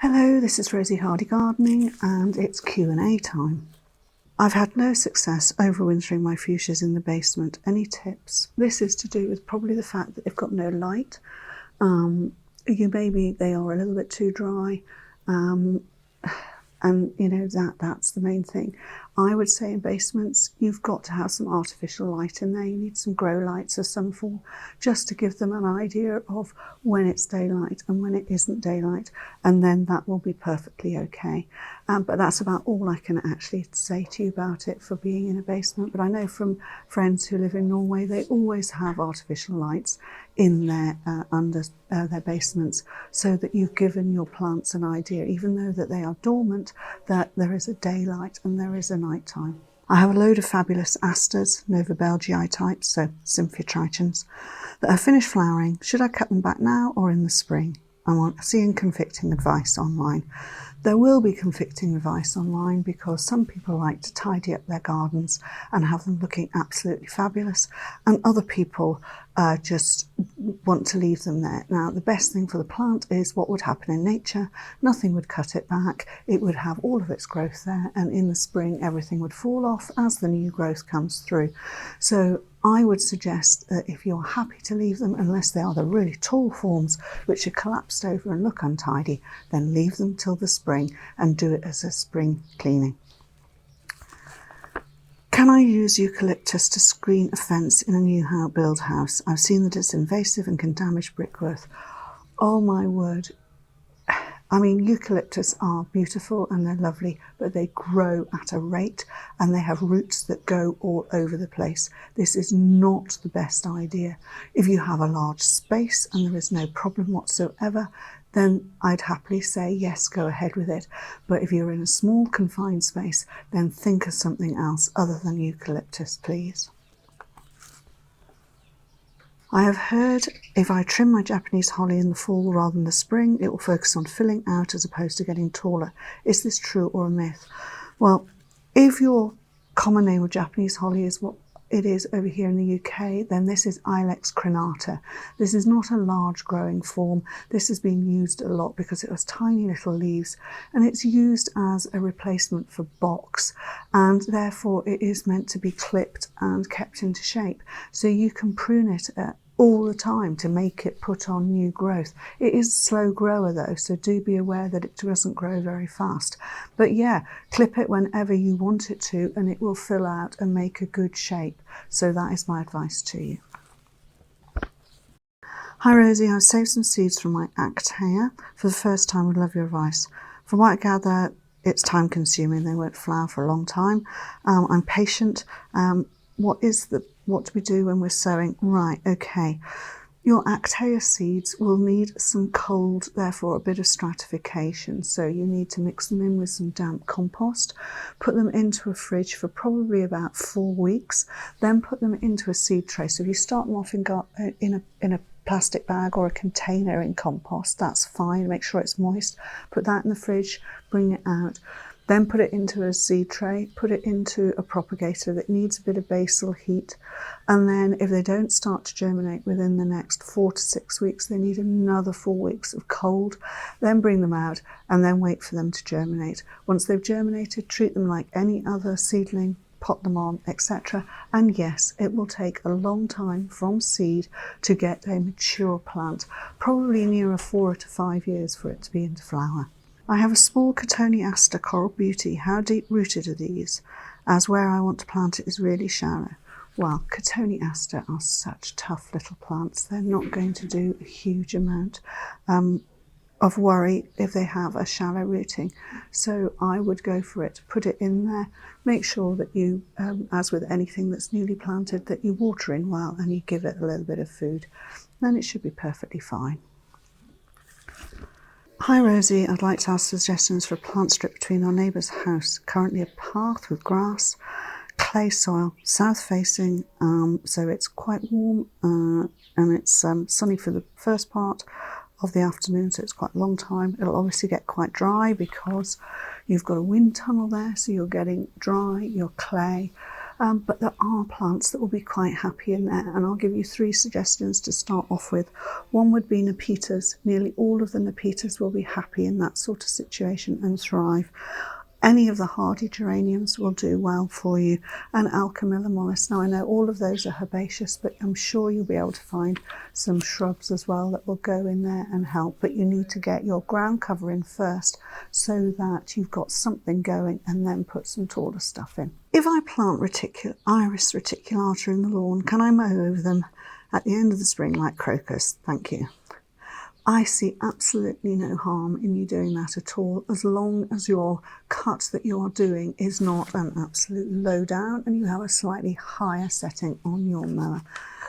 Hello, this is Rosy Hardy Gardening and it's Q&A time. I've had no success overwintering my fuchsias in the basement. Any tips? This is to do with probably the fact that they've got no light. Maybe they are a little bit too dry. And you know, that's the main thing. I would say in basements, you've got to have some artificial light in there. You need some grow lights of some form, just to give them an idea of when it's daylight and when it isn't daylight, and then that will be perfectly okay. But that's about all I can actually say to you about it for being in a basement. But I know from friends who live in Norway, they always have artificial lights in their under their basements, so that you've given your plants an idea, even though that they are dormant, that there is a daylight and there is a night time. I have a load of fabulous asters, Nova Belgii types, so Symphotritons, that have finished flowering. Should I cut them back now or in the spring? I'm seeing conflicting advice online. There will be conflicting advice online because some people like to tidy up their gardens and have them looking absolutely fabulous, and other people just want to leave them there. Now, the best thing for the plant is what would happen in nature. Nothing would cut it back. It would have all of its growth there, and in the spring everything would fall off as the new growth comes through. So I would suggest that if you're happy to leave them, unless they are the really tall forms which are collapsed over and look untidy, then leave them till the spring and do it as a spring cleaning. Can I use eucalyptus to screen a fence in a new build house? I've seen that it's invasive and can damage brickwork. Oh my word. I mean, eucalyptus are beautiful and they're lovely, but they grow at a rate and they have roots that go all over the place. This is not the best idea. If you have a large space and there is no problem whatsoever, then I'd happily say yes, go ahead with it. But if you're in a small confined space, then think of something else other than eucalyptus, please. I have heard if I trim my Japanese holly in the fall rather than the spring, it will focus on filling out as opposed to getting taller. Is this true or a myth? Well, if your common name of Japanese holly is what it is over here in the UK, then this is Ilex crenata. This is not a large growing form. This has been used a lot because it has tiny little leaves, and it's used as a replacement for box, and therefore it is meant to be clipped and kept into shape. So you can prune it all the time to make it put on new growth. It is a slow grower though, so do be aware that it doesn't grow very fast. But yeah, clip it whenever you want it to and it will fill out and make a good shape. So that is my advice to you. Hi Rosie, I've saved some seeds from my Actaea. For the first time, would love your advice. From what I gather, it's time consuming. They won't flower for a long time. I'm patient. What do we do when we're sowing? Right, okay. Your Actaea seeds will need some cold, therefore a bit of stratification. So you need to mix them in with some damp compost, put them into a fridge for probably about 4 weeks, then put them into a seed tray. So if you start them off in a plastic bag or a container in compost, that's fine. Make sure it's moist. Put that in the fridge, bring it out. Then put it into a seed tray, put it into a propagator that needs a bit of basal heat. And then if they don't start to germinate within the next 4 to 6 weeks, they need another 4 weeks of cold. Then bring them out and then wait for them to germinate. Once they've germinated, treat them like any other seedling, pot them on, etc. And yes, it will take a long time from seed to get a mature plant, probably nearer 4 to 5 years for it to be into flower. I have a small Cotoneaster Coral Beauty. How deep rooted are these? As where I want to plant it is really shallow. Well, Cotoneaster are such tough little plants. They're not going to do a huge amount of worry if they have a shallow rooting. So I would go for it. Put it in there. Make sure that you, as with anything that's newly planted, that you water in well and you give it a little bit of food. Then it should be perfectly fine. Hi Rosie, I'd like to ask suggestions for a plant strip between our neighbour's house. Currently a path with grass, clay soil, south facing, so it's quite warm and it's sunny for the first part of the afternoon, so it's quite a long time. It'll obviously get quite dry because you've got a wind tunnel there, so you're getting dry, your clay. but there are plants that will be quite happy in there, and I'll give you 3 suggestions to start off with. One would be Nepetas. Nearly all of the Nepetas will be happy in that sort of situation and thrive. Any of the hardy geraniums will do well for you, and Alchemilla mollis. Now I know all of those are herbaceous, but I'm sure you'll be able to find some shrubs as well that will go in there and help, but you need to get your ground cover in first so that you've got something going, and then put some taller stuff in. If I plant Iris reticulata in the lawn, can I mow over them at the end of the spring like crocus? Thank you. I see absolutely no harm in you doing that at all, as long as your cut that you are doing is not an absolute low down and you have a slightly higher setting on your mower.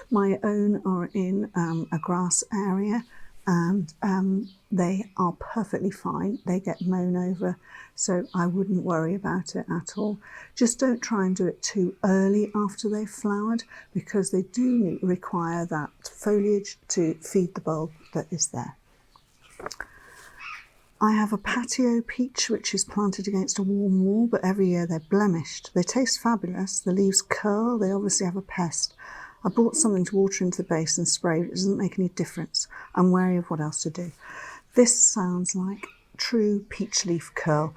My own are in a grass area, and they are perfectly fine. They get mown over, so I wouldn't worry about it at all. Just don't try and do it too early after they've flowered, because they do require that foliage to feed the bulb that is there. I have a Patio peach which is planted against a warm wall, but every year they're blemished. They taste fabulous, the leaves curl, they obviously have a pest. I brought something to water into the base and sprayed, it doesn't make any difference. I'm wary of what else to do. This sounds like true peach leaf curl.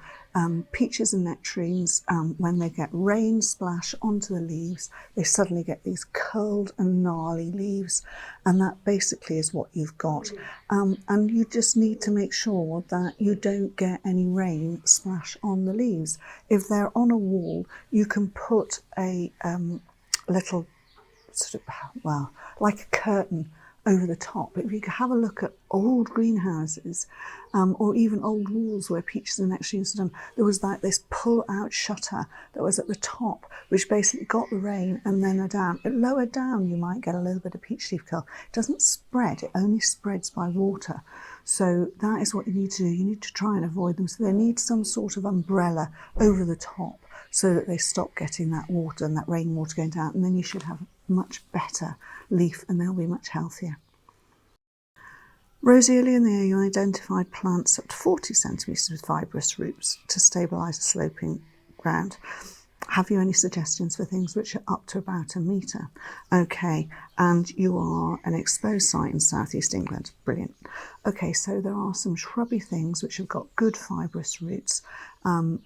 Peaches and nectarines, when they get rain splash onto the leaves, they suddenly get these curled and gnarly leaves, and that basically is what you've got. And you just need to make sure that you don't get any rain splash on the leaves. If they're on a wall, you can put a little sort of, well, like a curtain over the top. If you have a look at old greenhouses, or even old walls where peaches and nectarines are done, there was like this pull-out shutter that was at the top, which basically got the rain and then down. Lower down, you might get a little bit of peach leaf curl. It doesn't spread, it only spreads by water. So that is what you need to do. You need to try and avoid them. So they need some sort of umbrella over the top so that they stop getting that water and that rainwater going down, and then you should have much better leaf and they'll be much healthier. Rosy, earlier in the year you identified plants up to 40 centimetres with fibrous roots to stabilise a sloping ground. Have you any suggestions for things which are up to about 1 metre? Okay, and you are an exposed site in southeast England. Brilliant. Okay, so there are some shrubby things which have got good fibrous roots, and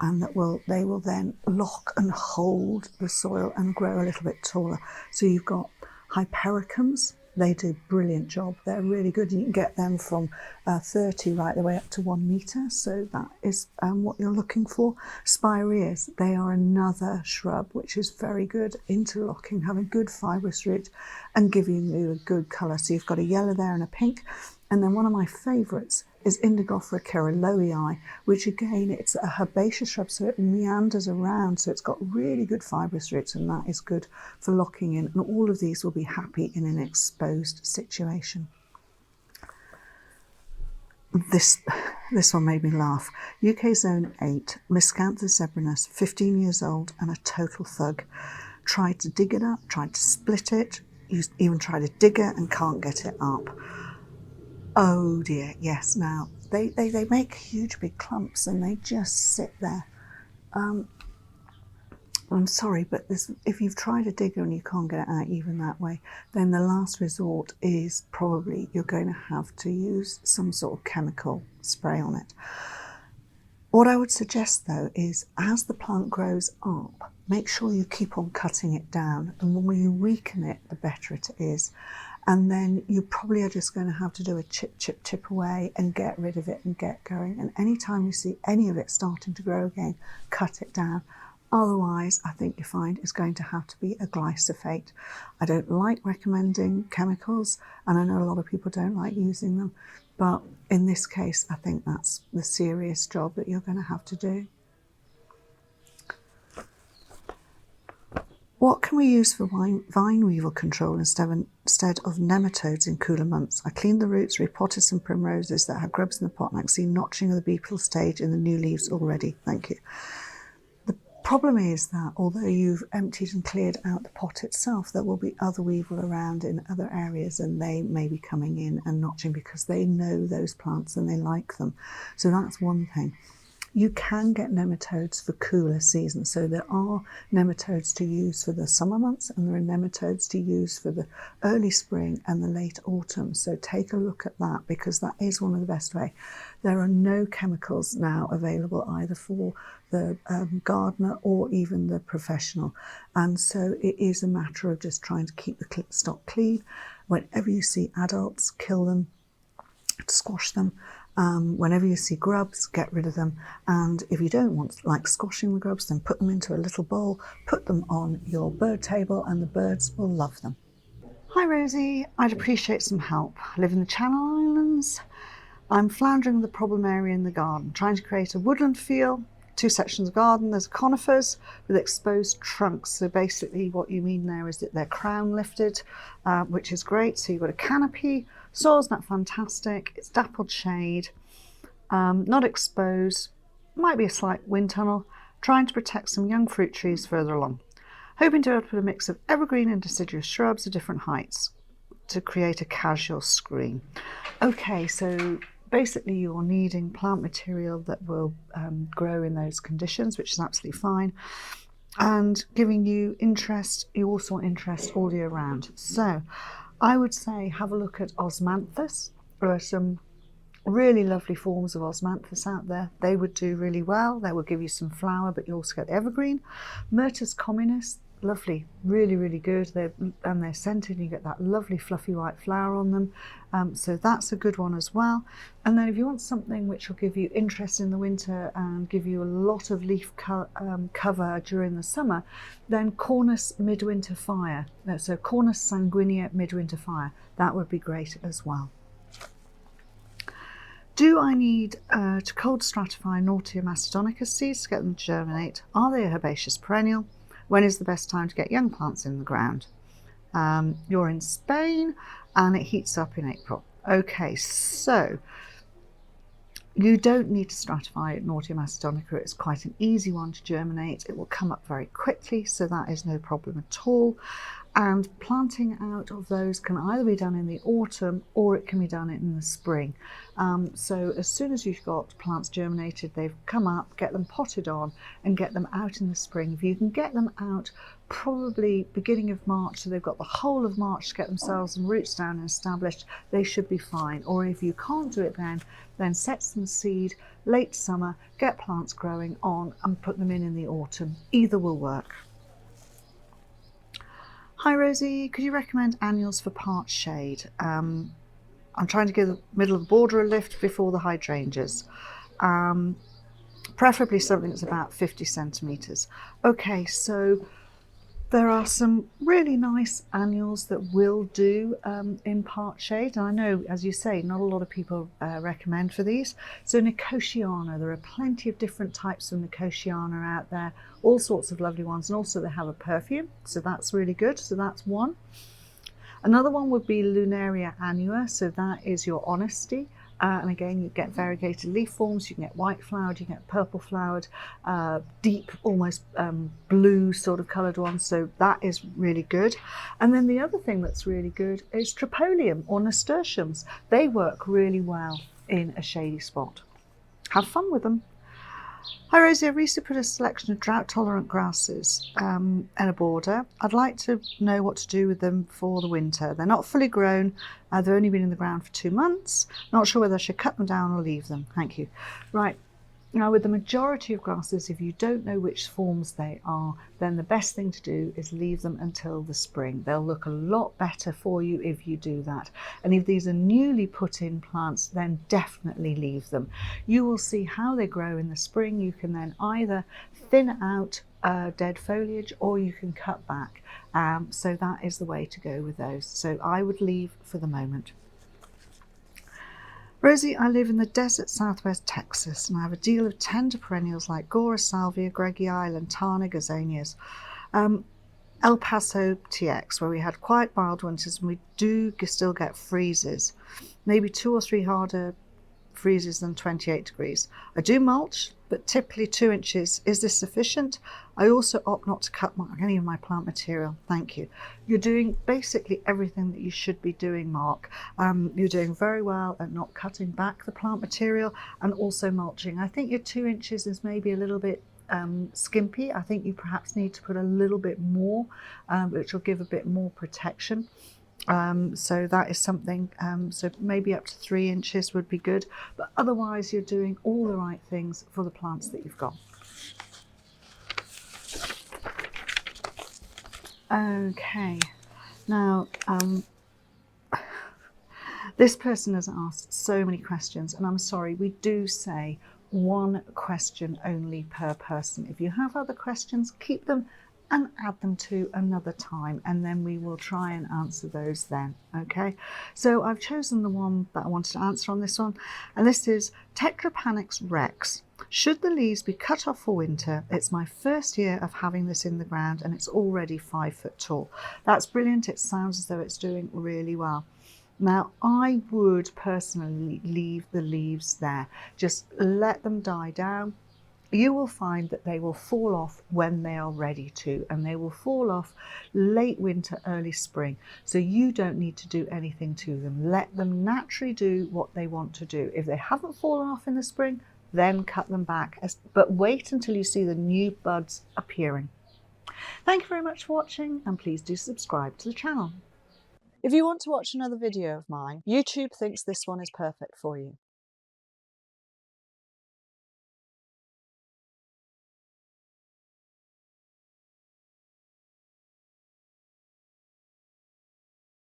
they will then lock and hold the soil and grow a little bit taller. So you've got hypericums. They do a brilliant job. They're really good. You can get them from 30 right the way up to 1 metre. So that is what you're looking for. Spireas, they are another shrub which is very good, interlocking, having good fibrous root and giving you a good colour. So you've got a yellow there and a pink. And then one of my favourites is Indigofera keraloii, which again, it's a herbaceous shrub, so it meanders around, so it's got really good fibrous roots, and that is good for locking in. And all of these will be happy in an exposed situation. This one made me laugh. UK Zone 8, Miscanthus zebrinus, 15 years old and a total thug. Tried to dig it up, tried to split it, even tried a digger and can't get it up. Oh dear, yes. Now, they make huge big clumps and they just sit there. I'm sorry, but if you've tried a digger and you can't get it out even that way, then the last resort is probably you're going to have to use some sort of chemical spray on it. What I would suggest though is as the plant grows up, make sure you keep on cutting it down, and the more you weaken it, the better it is. And then you probably are just going to have to do a chip away and get rid of it and get going. And anytime you see any of it starting to grow again, cut it down. Otherwise, I think you find it's going to have to be a glyphosate. I don't like recommending chemicals, and I know a lot of people don't like using them, but in this case, I think that's the serious job that you're going to have to do. What can we use for vine weevil control instead of nematodes in cooler months? I cleaned the roots, repotted some primroses that had grubs in the pot, and I can see notching of the beetle stage in the new leaves already. Thank you. The problem is that although you've emptied and cleared out the pot itself, there will be other weevil around in other areas, and they may be coming in and notching because they know those plants and they like them. So that's one thing. You can get nematodes for cooler seasons. So there are nematodes to use for the summer months, and there are nematodes to use for the early spring and the late autumn. So take a look at that, because that is one of the best way. There are no chemicals now available either for the gardener or even the professional. And so it is a matter of just trying to keep the stock clean. Whenever you see adults, kill them, squash them. Whenever you see grubs, get rid of them. And if you don't like squashing the grubs, then put them into a little bowl, put them on your bird table, and the birds will love them. Hi Rosie, I'd appreciate some help. I live in the Channel Islands. I'm floundering the problem area in the garden, trying to create a woodland feel. 2 sections of garden. There's conifers with exposed trunks. So basically what you mean there is that they're crown lifted, which is great. So you've got a canopy. Soil's not fantastic. It's dappled shade, not exposed. Might be a slight wind tunnel. Trying to protect some young fruit trees further along. Hoping to put a mix of evergreen and deciduous shrubs of different heights to create a casual screen. Okay, so basically you're needing plant material that will grow in those conditions, which is absolutely fine, and giving you interest. You also want interest all year round. So I would say have a look at Osmanthus. There are some really lovely forms of Osmanthus out there. They would do really well. They will give you some flower, but you also get evergreen. Myrtus communis, lovely, really, really good. They're scented, and you get that lovely fluffy white flower on them. So that's a good one as well. And then if you want something which will give you interest in the winter and give you a lot of leaf cover during the summer, then Cornus midwinter fire. So Cornus sanguinea midwinter fire, that would be great as well. Do I need to cold stratify Knautia macedonicus seeds to get them to germinate? Are they a herbaceous perennial? When is the best time to get young plants in the ground? You're in Spain and it heats up in April. Okay, so you don't need to stratify Knautia macedonica. It's quite an easy one to germinate. It will come up very quickly, so that is no problem at all. And planting out of those can either be done in the autumn or it can be done in the spring. So as soon as you've got plants germinated, they've come up, get them potted on and get them out in the spring. If you can get them out probably beginning of March, so they've got the whole of March to get themselves and roots down and established, they should be fine. Or if you can't do it then set some seed late summer, get plants growing on and put them in the autumn. Either will work. Hi Rosie, could you recommend annuals for part shade? I'm trying to give the middle of the border a lift before the hydrangeas. Preferably something that's about 50 centimetres. Okay, so there are some really nice annuals that will do in part shade. And I know, as you say, not a lot of people recommend for these. So Nicotiana, there are plenty of different types of Nicotiana out there, all sorts of lovely ones. And also they have a perfume, so that's really good. So that's one. Another one would be Lunaria annua, so that is your honesty. And again, you get variegated leaf forms, you can get white flowered, you can get purple flowered, deep, almost blue sort of coloured ones, so that is really good. And then the other thing that's really good is Trypolium or nasturtiums. They work really well in a shady spot. Have fun with them. Hi Rosie, I recently put a selection of drought-tolerant grasses in a border. I'd like to know what to do with them for the winter. They're not fully grown, they've only been in the ground for 2 months. Not sure whether I should cut them down or leave them. Thank you. Right, now with the majority of grasses, if you don't know which forms they are, then the best thing to do is leave them until the spring. They'll look a lot better for you if you do that. And if these are newly put in plants, then definitely leave them. You will see how they grow in the spring. You can then either thin out dead foliage or you can cut back. So that is the way to go with those. So I would leave for the moment. Rosie, I live in the desert southwest Texas and I have a deal of tender perennials like Gora salvia, Greggii, lantana, gazanias. El Paso TX, where we had quite mild winters and we do still get freezes. Maybe 2 or 3 harder freezes than 28 degrees. I do mulch, but typically 2 inches. Is this sufficient? I also opt not to cut any of my plant material. Thank you. You're doing basically everything that you should be doing, Mark. You're doing very well at not cutting back the plant material and also mulching. I think your 2 inches is maybe a little bit skimpy. I think you perhaps need to put a little bit more, which will give a bit more protection. So that is something, so maybe up to 3 inches would be good, but otherwise you're doing all the right things for the plants that you've got. Okay, now this person has asked so many questions, and I'm sorry, we do say 1 question only per person. If you have other questions, keep them and add them to another time, and then we will try and answer those then. Okay, so I've chosen the one that I wanted to answer on this one, and this is Tetrapanax rex. Should the leaves be cut off for winter? It's my first year of having this in the ground and it's already 5 foot tall. That's brilliant. It sounds as though it's doing really well. Now, I would personally leave the leaves there. Just let them die down. You will find that they will fall off when they are ready to, and they will fall off late winter, early spring. So you don't need to do anything to them. Let them naturally do what they want to do. If they haven't fallen off in the spring, then cut them back, but wait until you see the new buds appearing. Thank you very much for watching, and please do subscribe to the channel. If you want to watch another video of mine, YouTube thinks this one is perfect for you.